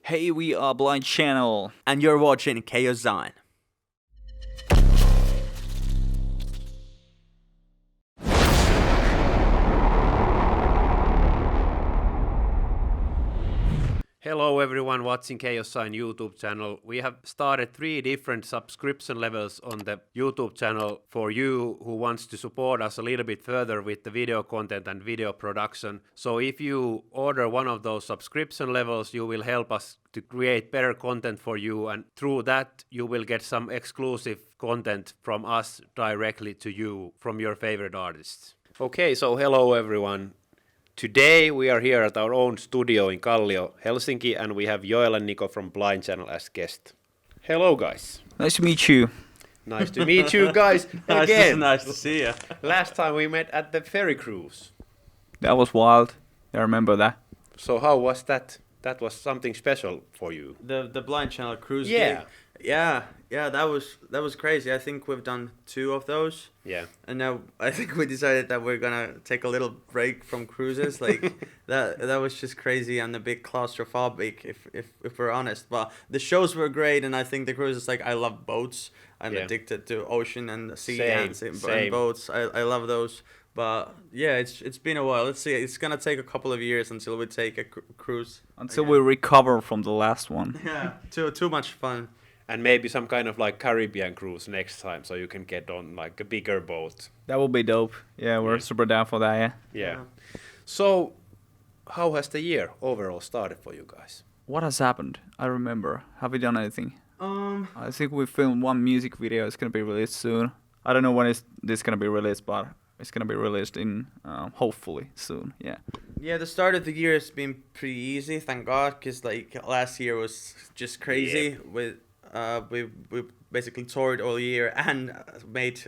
Hey, we are Blind Channel. And you're watching Chaoszine. Hello everyone watching Chaoszine YouTube channel. We have started 3 different subscription levels on the YouTube channel for you who wants to support us a little bit further with the video content and video production. So if you order one of those subscription levels, you will help us to create better content for you, and through that you will get some exclusive content from us directly to you from your favorite artists. Okay, so hello everyone. Today we are here at our own studio in Kallio, Helsinki, and we have Joel and Niko from Blind Channel as guests. Hello guys. Nice to meet you. Nice to meet you guys again. Nice to see you. Last time we met at the ferry cruise. That was wild. I remember that. So how was that? That was something special for you. The Blind Channel cruise Yeah. gig. Yeah, that was crazy. I think we've done 2 of those. Yeah. And now I think we decided that we're gonna take a little break from cruises. Like that was just crazy and a bit claustrophobic if we're honest. But the shows were great, and I think the cruises, like, I love boats. I'm addicted to ocean and sea and boats. I love those. But yeah, it's been a while. Let's see. It's gonna take a couple of years until we take a cruise. Until we recover from the last one. Yeah, too much fun. And maybe some kind of like Caribbean cruise next time, so you can get on like a bigger boat. That will be dope. Yeah, we're super down for that, yeah. Yeah. So how has the year overall started for you guys? What has happened? I remember. Have we done anything? I think we filmed 1 music video. It's gonna be released soon. I don't know when this gonna be released, but it's gonna be released in hopefully soon. Yeah. Yeah, the start of the year has been pretty easy, thank God, because like last year was just crazy. With we basically toured all year and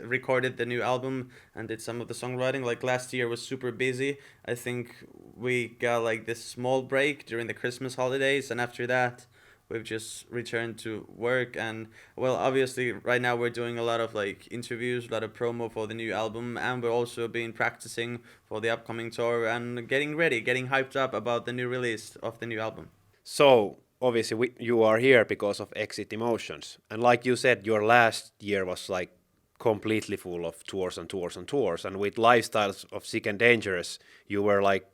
recorded the new album and did some of the songwriting. Like last year was super busy. I think we got like this small break during the Christmas holidays, and after that we've just returned to work. And well, obviously right now we're doing a lot of like interviews, a lot of promo for the new album, and we're also been practicing for the upcoming tour and getting ready, getting hyped up about the new release of the new album. So obviously you are here because of Exit Emotions, and like you said, your last year was like completely full of tours and tours and tours, and with Lifestyles of Sick and Dangerous you were like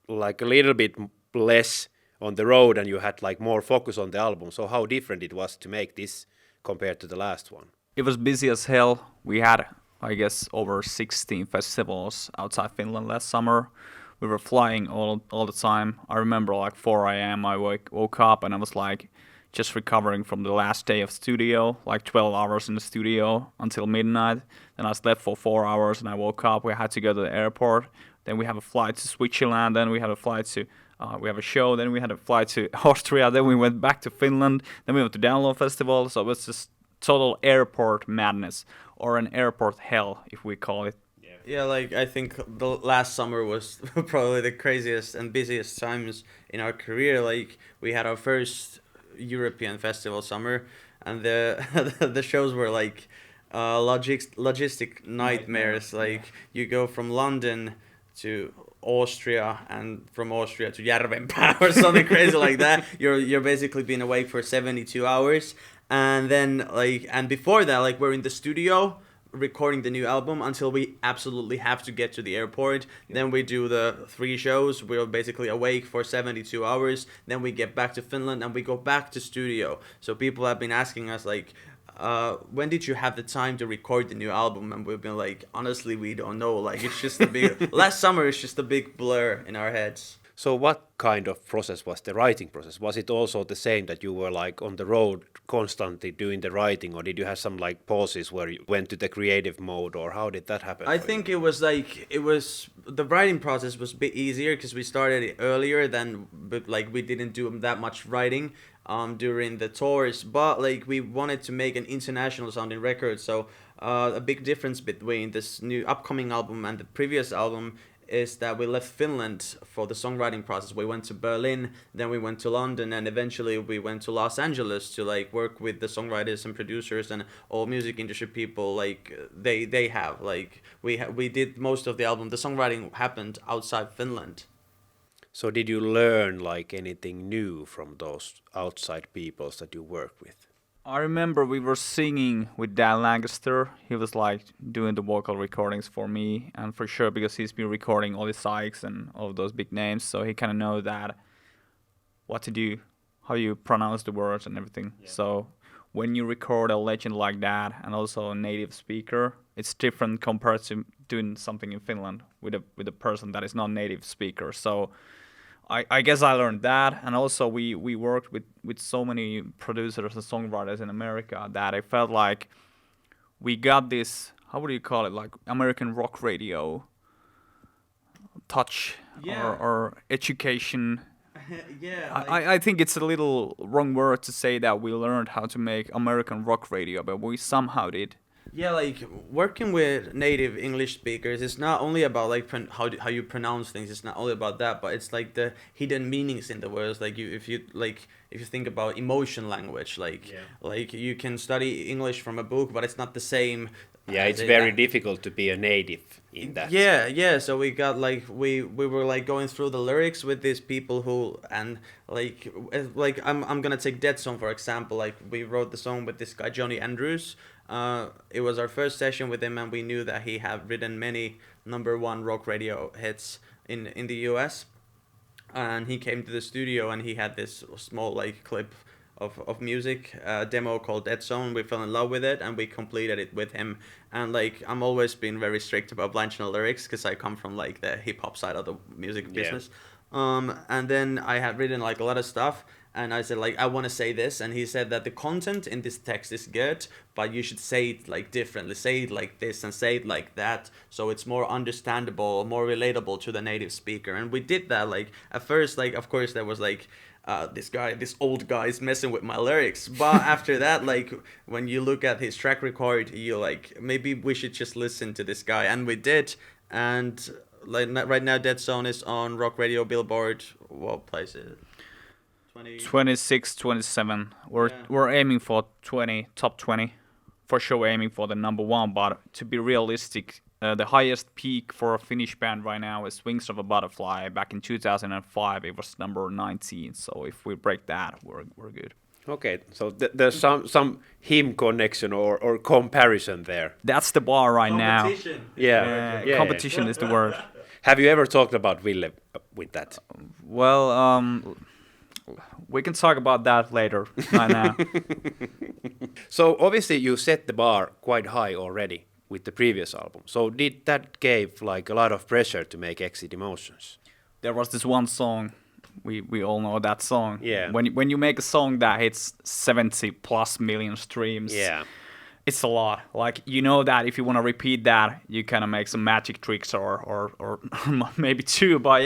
a little bit less on the road and you had like more focus on the album. So how different it was to make this compared to the last one? It was busy as hell. We had, I guess, over 16 festivals outside Finland last summer. We were flying all the time. I remember like 4 a.m. I woke up and I was like just recovering from the last day of studio, like 12 hours in the studio until midnight. Then I slept for 4 hours and I woke up. We had to go to the airport. Then we have a flight to Switzerland. Then we had a flight to, we have a show. Then we had a flight to Austria. Then we went back to Finland. Then we went to Download Festival. So it was just total airport madness, or an airport hell, if we call it. Yeah, like I think the last summer was probably the craziest and busiest times in our career. Like we had our first European festival summer, and the shows were like logistic nightmares. Like you go from London to Austria and from Austria to Mäenpää or something crazy like that. You're basically being awake for 72 hours, and then and before that, like we're in the studio recording the new album until we absolutely have to get to the airport. Then we do the 3 shows. We're basically awake for 72 hours. Then we get back to Finland and we go back to studio. So people have been asking us like, when did you have the time to record the new album? And we've been like, honestly, we don't know. Like it's just a big last summer is just a big blur in our heads. So what kind of process was the writing process? Was it also the same that you were like on the road constantly doing the writing, or did you have some like pauses where you went to the creative mode, or how did that happen? I think it was the writing process was a bit easier because we started it earlier but like we didn't do that much writing during the tours, but like we wanted to make an international sounding record. So a big difference between this new upcoming album and the previous album is that we left Finland for the songwriting process. We went to Berlin, then we went to London, and eventually we went to Los Angeles to like work with the songwriters and producers and all music industry people. Like they have like we did most of the album. The songwriting happened outside Finland. So did you learn like anything new from those outside peoples that you work with? I remember we were singing with Dan Lancaster. He was like doing the vocal recordings for me, and for sure because he's been recording all the Sykes and all of those big names, so he kind of know that what to do, how you pronounce the words and everything. Yeah. So when you record a legend like that and also a native speaker, it's different compared to doing something in Finland with a person that is not native speaker. So I guess I learned that, and also we worked with so many producers and songwriters in America that I felt like we got this, how would you call it, like American rock radio touch, or education. Yeah, I think it's a little wrong word to say that we learned how to make American rock radio, but we somehow did. Yeah, like working with native English speakers, it's not only about like how you pronounce things. It's not only about that, but it's like the hidden meanings in the words. Like if you think about emotion language, like you can study English from a book, but it's not the same. Yeah, it's very difficult to be a native in that. Yeah. So we got like we were like going through the lyrics with these people who, and like I'm gonna take Dead Song for example. Like we wrote the song with this guy Johnny Andrews. It was our first session with him, and we knew that he had written many #1 rock radio hits in the US. And he came to the studio, and he had this small like clip of music demo called Dead Zone. We fell in love with it, and we completed it with him. And like I'm always been very strict about blanching the lyrics because I come from like the hip hop side of the music business. And then I had written like a lot of stuff, and I said like I want to say this, and he said that the content in this text is good, but you should say it like differently, say it like this and say it like that, so it's more understandable, more relatable to the native speaker. And we did that. Like at first, like of course there was like this old guy is messing with my lyrics, but after that, like when you look at his track record, you like maybe we should just listen to this guy, and we did. And like right now Dead Zone is on Rock Radio Billboard. What place is it? 26, 27. We're aiming for 20, top 20. For sure aiming for the #1, but to be realistic, the highest peak for a Finnish band right now is Wings of a Butterfly. Back in 2005, it was number 19. So if we break that, we're good. Okay, so there's some him connection or comparison there. That's the bar right now. Yeah. Competition is the word. Have you ever talked about Ville with that? Well, we can talk about that later. Right now. So obviously you set the bar quite high already with the previous album. So did that give like a lot of pressure to make Exit Emotions? There was this one song. We all know that song. Yeah. When you make a song that hits 70+ million streams. Yeah. It's a lot. Like you know that if you want to repeat that, you kind of make some magic tricks or maybe two. But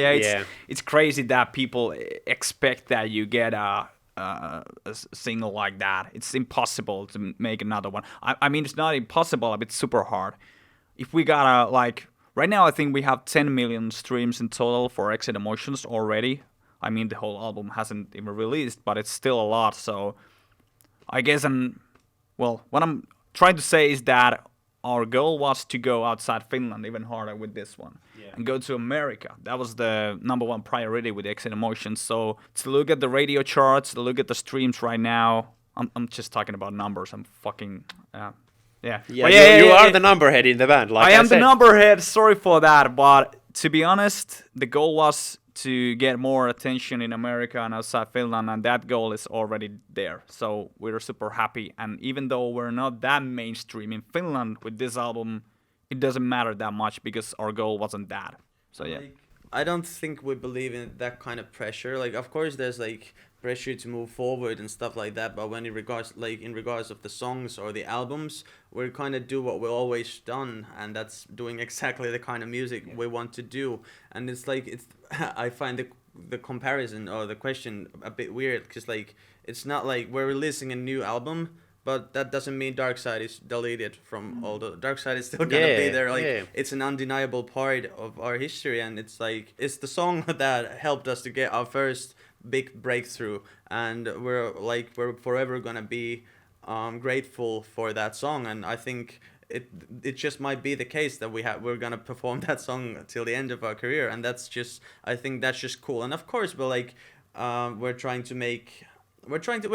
it's crazy that people expect that you get a single like that. It's impossible to make another one. I mean, it's not impossible, but it's super hard. If we got like right now, I think we have 10 million streams in total for Exit Emotions already. I mean, the whole album hasn't even released, but it's still a lot. So I guess what I'm trying to say is that our goal was to go outside Finland even harder with this one and go to America. That was the #1 priority with Exit Emotions. So to look at the radio charts, to look at the streams right now, I'm just talking about numbers. I'm fucking You are the numberhead in the band. Like I am the numberhead. Sorry for that, but to be honest, the goal was to get more attention in America and outside Finland, and that goal is already there. So we're super happy. And even though we're not that mainstream in Finland with this album, it doesn't matter that much because our goal wasn't that. So yeah. Like, I don't think we believe in that kind of pressure. Like of course there's like pressure to move forward and stuff like that, but when in regards of the songs or the albums, we kind of do what we've always done, and that's doing exactly the kind of music we want to do. And it's like I find the comparison or the question a bit weird because like it's not like we're releasing a new album, but that doesn't mean Dark Side is deleted from all the... Dark Side is still gonna be there. Like it's an undeniable part of our history, and it's the song that helped us to get our first big breakthrough, and we're forever gonna be grateful for that song. And I think it just might be the case that we're gonna perform that song till the end of our career, and that's just, I think that's just cool. And of course, we're like, we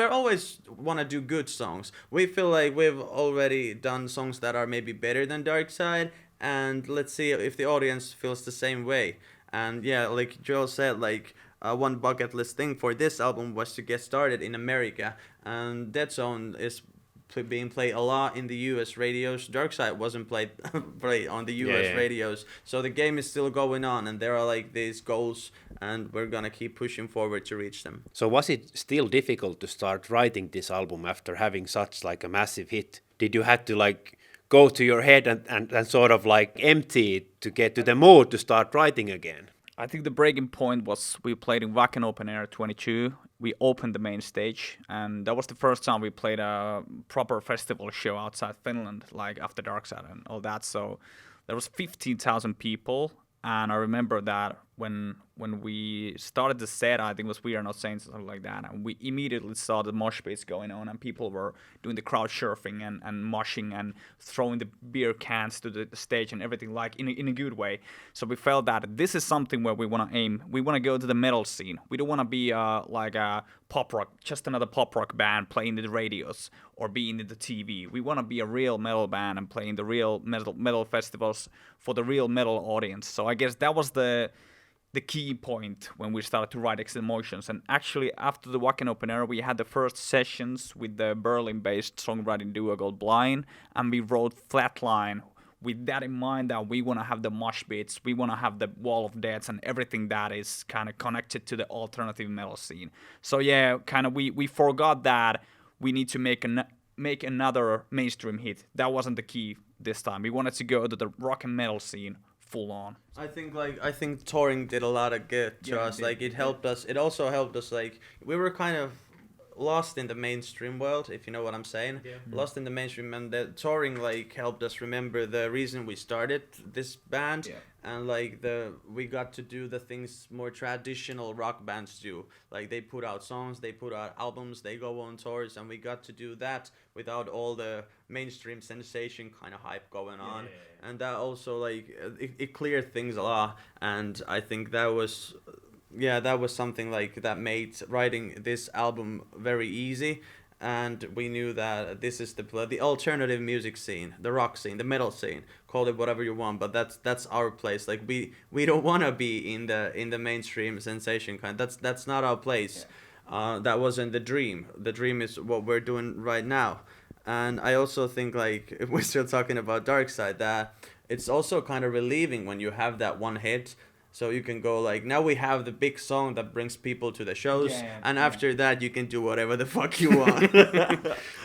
always want to do good songs. We feel like we've already done songs that are maybe better than Dark Side, and let's see if the audience feels the same way. And yeah, like Joel said, like one bucket list thing for this album was to get started in America, and Dead Zone is being played a lot in the US radios. Dark Side wasn't played on the US radios, so the game is still going on, and there are like these goals, and we're gonna keep pushing forward to reach them. So was it still difficult to start writing this album after having such like a massive hit? Did you have to like go to your head and sort of like empty it to get to the mood to start writing again? I think the breaking point was we played in Wacken Open Air 22. We opened the main stage, and that was the first time we played a proper festival show outside Finland, like after Dark Side and all that. So there was 15,000 people, and I remember that when we started the set, I think it was We Are Not Saints or something like that, and we immediately saw the mosh pits going on, and people were doing the crowd surfing and moshing and throwing the beer cans to the stage and everything, like in a good way. So we felt that this is something where we want to aim. We want to go to the metal scene. We don't want to be like a pop rock, just another pop rock band playing in the radios or being in the TV. We want to be a real metal band and playing the real metal festivals for the real metal audience. So I guess that was the key point when we started to write Exit Emotions. And actually, after the Wacken Open Air, we had the first sessions with the Berlin-based songwriting duo called Blind, and we wrote Flatline with that in mind, that we want to have the mosh pits, we want to have the Wall of Deaths and everything that is kind of connected to the alternative metal scene. So yeah, kind of we forgot that we need to make another mainstream hit. That wasn't the key this time. We wanted to go to the rock and metal scene full on. I think touring did a lot of good to us. Like it helped us. It also helped us. Like we were kind of lost in the mainstream world, if you know what I'm saying. Yeah. Lost in the mainstream, and the touring like helped us remember the reason we started this band. Yeah. And like we got to do the things more traditional rock bands do. Like they put out songs, they put out albums, they go on tours, and we got to do that without all the mainstream sensation kind of hype going on. Yeah. And that also like it cleared things a lot, and I think that was something like that made writing this album very easy. And we knew that this is the alternative music scene, the rock scene, the metal scene, call it whatever you want, but that's our place. Like we don't want to be in the mainstream sensation kind. That's not our place. Yeah. That wasn't the dream. The dream is what we're doing right now. And I also think, like, if we're still talking about Dark Side, that it's also kind of relieving when you have that one hit. So you can go like, now we have the big song that brings people to the shows, and after that you can do whatever the fuck you want.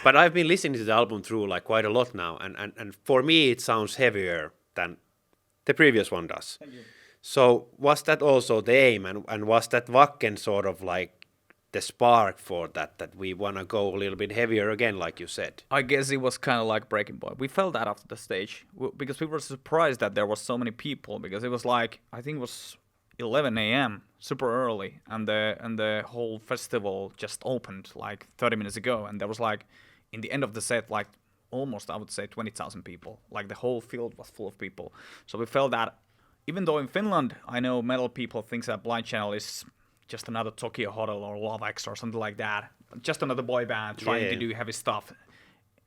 But I've been listening to the album through like quite a lot now, and for me it sounds heavier than the previous one does. Thank you. So was that also the aim, and was that Wacken sort of like the spark for that we want to go a little bit heavier again, like you said? I guess it was kind of like Breaking Point. We felt that after the stage because we were surprised that there was so many people, because it was like, I think it was 11 a.m., super early, and the whole festival just opened like 30 minutes ago, and there was like, in the end of the set, like almost, I would say, 20,000 people. Like the whole field was full of people. So we felt that, even though in Finland, I know metal people think that Blind Channel is just another Tokyo Hotel or Love X or something like that, just another boy band trying to do heavy stuff.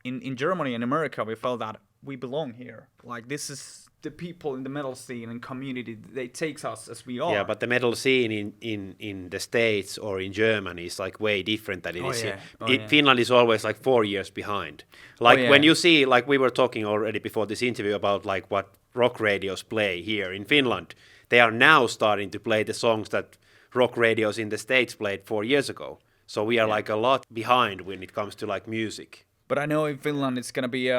In Germany and America, we felt that we belong here. Like, this is the people in the metal scene and community. They take us as we are. Yeah, but the metal scene in the States or in Germany is like way different than it is here. Finland is always like 4 years behind. Like when you see, like we were talking already before this interview about like what rock radios play here in Finland, they are now starting to play the songs that rock radios in the States played 4 years ago. So we are like a lot behind when it comes to like music. But I know in Finland it's gonna be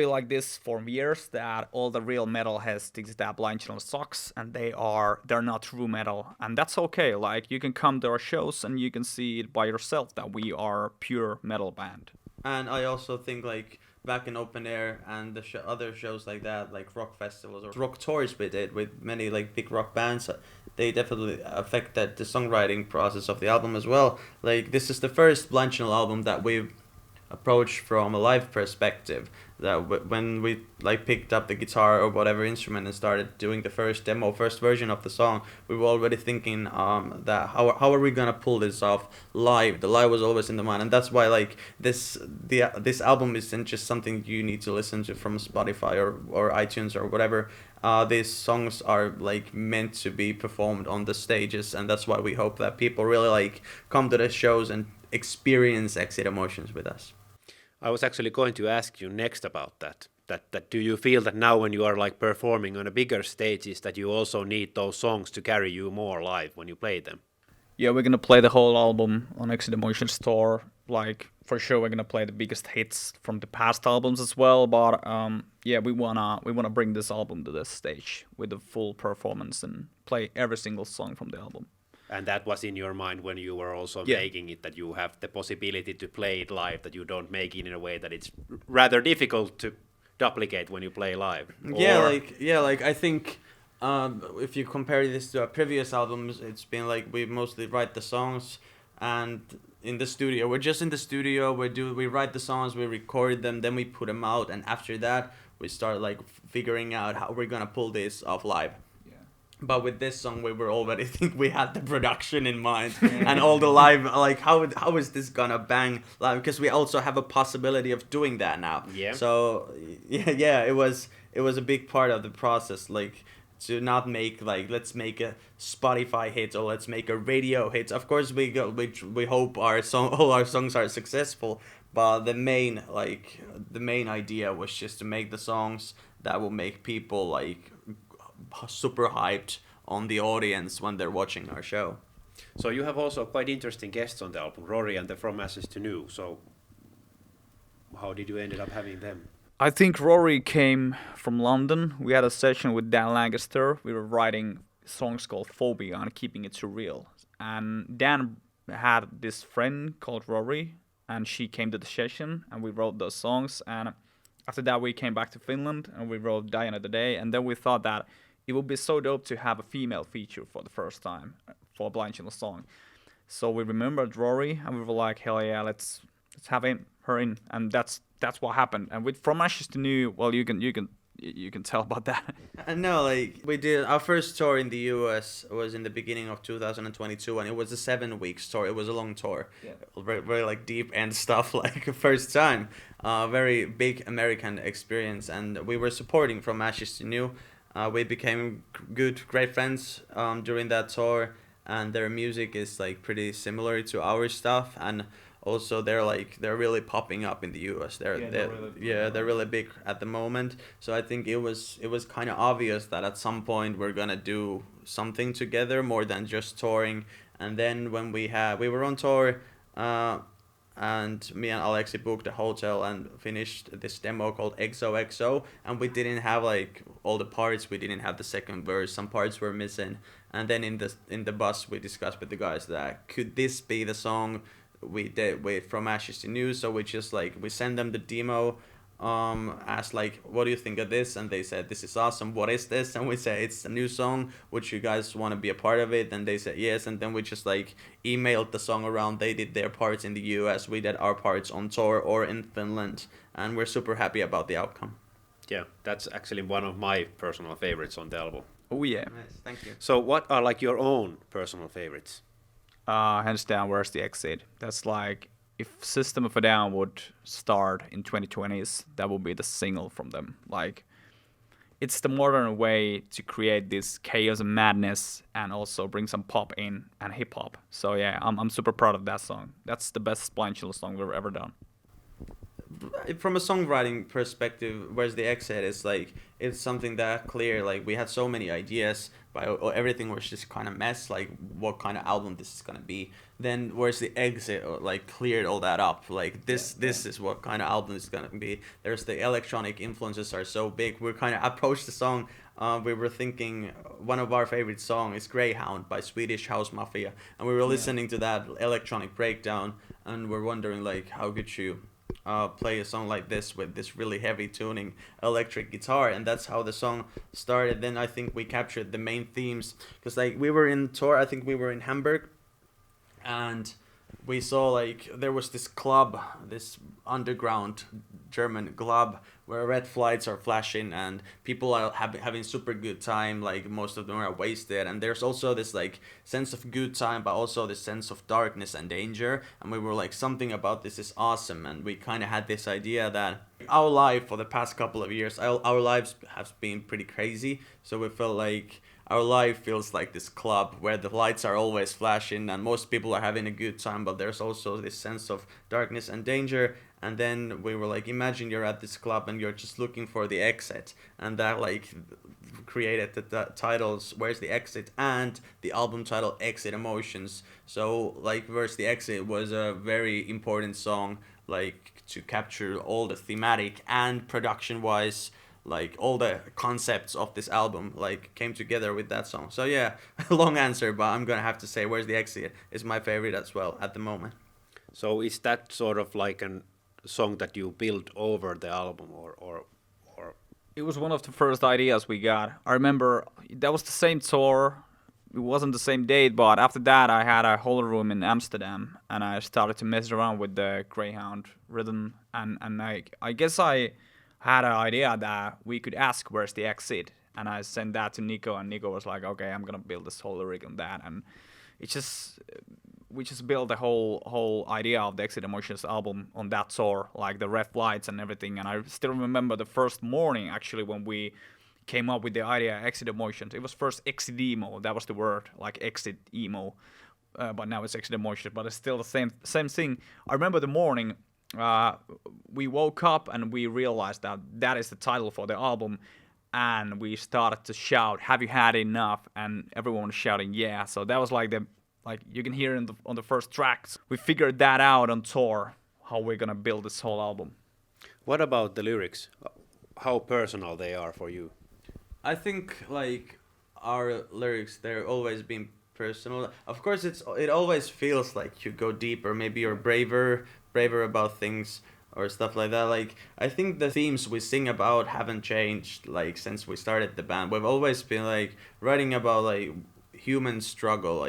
like this for years, that all the real metal heads think that Blind Channel sucks, and they're not true metal, and that's okay. Like, you can come to our shows and you can see it by yourself that we are a pure metal band. And I also think like back in Open Air and the other shows like that, like rock festivals or rock tours we did with many like big rock bands, they definitely affected the songwriting process of the album as well. Like, this is the first Blind Channel album that we've approach from a live perspective. That when we like picked up the guitar or whatever instrument and started doing the first version of the song, we were already thinking that how are we gonna pull this off live. The live was always in the mind, and that's why like this album isn't just something you need to listen to from Spotify or iTunes or whatever. These songs are like meant to be performed on the stages, and that's why we hope that people really like come to the shows and experience Exit Emotions with us. I was actually going to ask you next about that. That do you feel that now when you are like performing on a bigger stages that you also need those songs to carry you more live when you play them? Yeah, we're gonna play the whole album on Exit Emotions tour. Like for sure, we're gonna play the biggest hits from the past albums as well. But yeah, we wanna bring this album to this stage with the full performance and play every single song from the album. And that was in your mind when you were also Yeah. making it, that you have the possibility to play it live, that you don't make it in a way that it's rather difficult to duplicate when you play live. Like I think if you compare this to our previous albums, it's been like we mostly write the songs and in the studio. We're just in the studio. We write the songs, we record them, then we put them out, and after that we start like figuring out how we're gonna pull this off live. But with this song, we were already think we had the production in mind and all the live, like how is this gonna bang live? Because we also have a possibility of doing that now. Yeah. So yeah, it was a big part of the process, like to not make like let's make a Spotify hit or let's make a radio hit. Of course, we hope all our songs are successful, but the main idea was just to make the songs that will make people like super hyped on the audience when they're watching our show. So you have also quite interesting guests on the album, Rory and the From Ashes to New. So how did you ended up having them? I think Rory came from London. We had a session with Dan Lancaster. We were writing songs called Phobia and Keeping It Surreal. And Dan had this friend called Rory, and she came to the session, and we wrote those songs. And after that, we came back to Finland, and we wrote Diana Today. And then we thought that it would be so dope to have a female feature for the first time for a Blind Channel song. So we remembered Rory, and we were like, hell yeah, let's have her in, and that's what happened. And with From Ashes to New, well, you can tell about that. No, like we did our first tour in the US was in the beginning of 2022, and it was a 7 weeks tour. It was a long tour, very, very like deep end stuff, like first time, very big American experience, and we were supporting From Ashes to New. We became great friends during that tour, and their music is like pretty similar to our stuff, and also they're really popping up in the US. They're really big at the moment. So I think it was kind of obvious that at some point we're gonna do something together more than just touring. And then when we were on tour, and me and Alexi booked a hotel and finished this demo called XOXO, and we didn't have like all the parts. We didn't have the second verse. Some parts were missing. And then in the bus we discussed with the guys that could this be the song we did with From Ashes to New. So we just like we send them the demo, asked like what do you think of this, and they said this is awesome, what is this, and we said it's a new song, would you guys want to be a part of it, and they said yes, and then we just like emailed the song around. They did their parts in the US, we did our parts on tour or in Finland, and we're super happy about the outcome. Yeah, that's actually one of my personal favorites on the album. Oh yeah. Nice, thank you. So what are like your own personal favorites? Hands down, Where's the Exit? That's like, if System of a Down would start in 2020s, that would be the single from them. Like, it's the modern way to create this chaos and madness and also bring some pop in and hip hop. So yeah, I'm super proud of that song. That's the best Blind Channel song we've ever done. From a songwriting perspective, Where's the Exit is like, it's something that clear, like we had so many ideas, but everything was just kind of mess, like what kind of album this is gonna be. Then Where's the Exit like cleared all that up, like this is what kind of album it's gonna be. There's the electronic influences are so big. We kind of approached the song, we were thinking one of our favorite songs is Greyhound by Swedish House Mafia, and we were listening to that electronic breakdown, and we're wondering like how could you play a song like this with this really heavy tuning electric guitar, and that's how the song started. Then I think we captured the main themes, because like we were in tour, I think we were in Hamburg, and we saw like there was this club, this underground German club where red lights are flashing and people are having super good time. Like most of them are wasted, and there's also this like sense of good time, but also this sense of darkness and danger. And we were like, something about this is awesome, and we kind of had this idea that our life for the past couple of years, our lives have been pretty crazy. So we felt like our life feels like this club where the lights are always flashing and most people are having a good time, but there's also this sense of darkness and danger. And then we were like, imagine you're at this club and you're just looking for the exit, and that like created the titles Where's the Exit and the album title Exit Emotions. So like Where's the Exit was a very important song, like to capture all the thematic and production wise, like all the concepts of this album like came together with that song. So yeah, long answer, but I'm gonna have to say Where's the Exit is my favorite as well at the moment. So is that sort of like a song that you built over the album, or It was one of the first ideas we got. I remember that was the same tour. It wasn't the same date, but after that I had a whole room in Amsterdam and I started to mess around with the Greyhound rhythm, and I guess I had an idea that we could ask Where's the Exit, and I sent that to Niko, and Niko was like, okay, I'm gonna build this whole lyric on that, and we just built the whole idea of the Exit Emotions album on that tour, like the red lights and everything. And I still remember the first morning actually when we came up with the idea Exit Emotions. It was first Exit Emo, that was the word, like Exit Emo, but now it's Exit Emotions, but it's still the same thing. I remember the morning we woke up and we realized that that is the title for the album, and we started to shout, have you had enough? And everyone was shouting yeah. So that was like you can hear on the first tracks. We figured that out on tour, how we're gonna build this whole album. what about the lyrics? How personal they are for you? I think like our lyrics, they're always been personal. Of course, it always feels like you go deeper. Maybe you're braver about things or stuff like that. Like I think the themes we sing about haven't changed like since we started the band. We've always been like writing about like human struggle,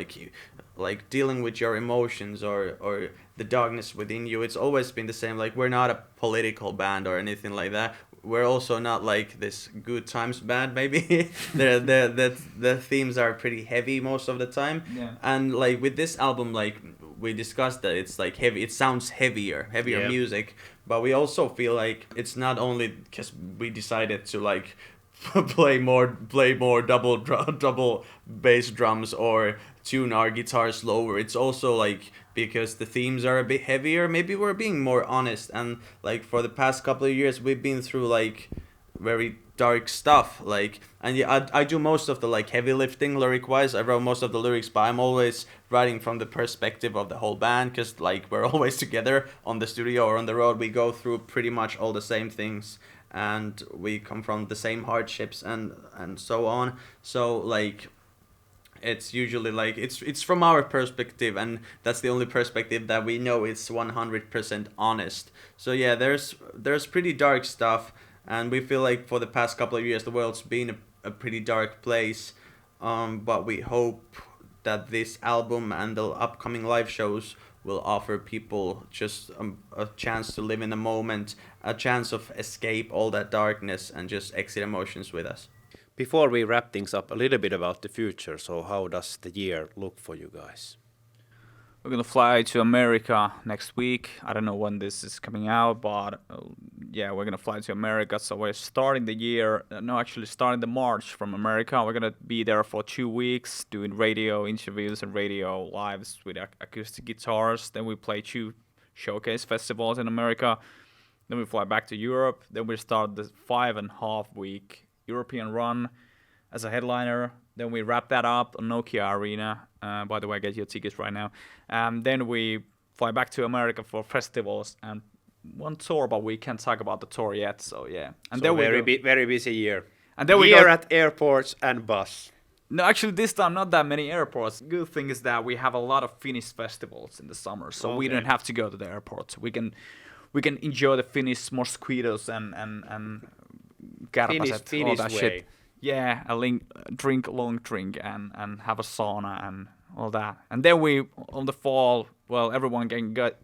like dealing with your emotions or the darkness within you. It's always been the same. Like we're not a political band or anything like that. We're also not like this good times band. Maybe the themes are pretty heavy most of the time. Yeah. And like with this album, like we discussed that it's like heavy. It sounds heavier Yeah. music. But we also feel like it's not only because we decided to like play more double bass drums or tune our guitars lower. It's also like because the themes are a bit heavier. Maybe we're being more honest, and like for the past couple of years we've been through like very dark stuff, like, and yeah, I do most of the like heavy lifting lyric wise. I wrote most of the lyrics, but I'm always writing from the perspective of the whole band, because like we're always together on the studio or on the road. We go through pretty much all the same things, and we come from the same hardships and so on. So like it's usually like it's from our perspective, and that's the only perspective that we know is 100% honest. So yeah, there's pretty dark stuff, and we feel like for the past couple of years the world's been a pretty dark place, but we hope that this album and the upcoming live shows will offer people just a chance to live in the moment, a chance of escape all that darkness and just exit emotions with us. Before we wrap things up, a little bit about the future. So how does the year look for you guys? We're gonna fly to America next week. I don't know when this is coming out, but yeah, we're gonna fly to America. So we're starting the year, starting the March from America. We're gonna be there for 2 weeks doing radio interviews and radio lives with acoustic guitars. Then we play 2 showcase festivals in America. Then we fly back to Europe. Then we start the 5.5-week European run as a headliner. Then we wrap that up on Nokia Arena. By the way, get your tickets right now. Then we fly back to America for festivals and 1 tour, but we can't talk about the tour yet. So yeah, and So then very busy year. And then we year go at airports and bus. No, actually, this time not that many airports. Good thing is that we have a lot of Finnish festivals in the summer, so we don't have to go to the airport. We can enjoy the Finnish mosquitoes and kärpäset, all that way. shit. Yeah, drink a long drink and have a sauna and all that. And then we on the fall well, everyone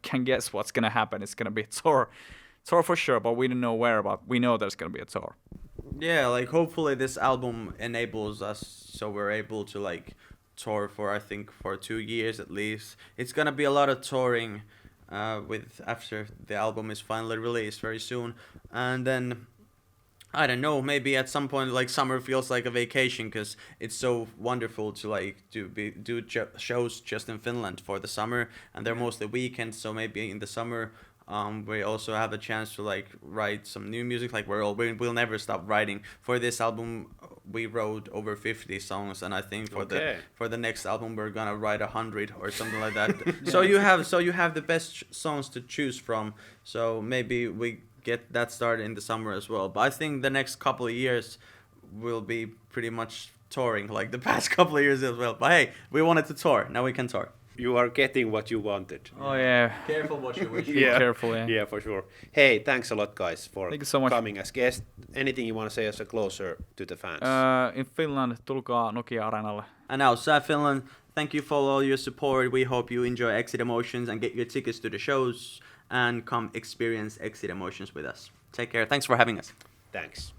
can guess what's gonna happen. It's gonna be a tour for sure, but we don't know where. But we know there's gonna be a tour. Yeah, like hopefully this album enables us so we're able to like tour for I think for 2 years at least. It's gonna be a lot of touring with after the album is finally released very soon, and then I don't know, maybe at some point like summer feels like a vacation because it's so wonderful to like do shows just in Finland for the summer, and they're mostly weekends, so maybe in the summer we also have a chance to like write some new music. Like we'll never stop writing. For this album we wrote over 50 songs, and I think for the next album we're gonna write 100 or something like that. So you have the best songs to choose from, so maybe we get that started in the summer as well. But I think the next couple of years will be pretty much touring like the past couple of years as well. But hey, we wanted to tour, now we can tour. You are getting what you wanted. Oh yeah. Careful what you wish. Yeah. Careful, yeah. Yeah, for sure. Hey, thanks a lot, guys, for Thank you so much. coming as guest. Anything you want to say as a closer to the fans? In Finland, tulkaa Nokia-areenalle. And outside Finland, thank you for all your support. We hope you enjoy Exit Emotions and get your tickets to the shows and come experience Exit Emotions with us. Take care. Thanks for having us. Thanks.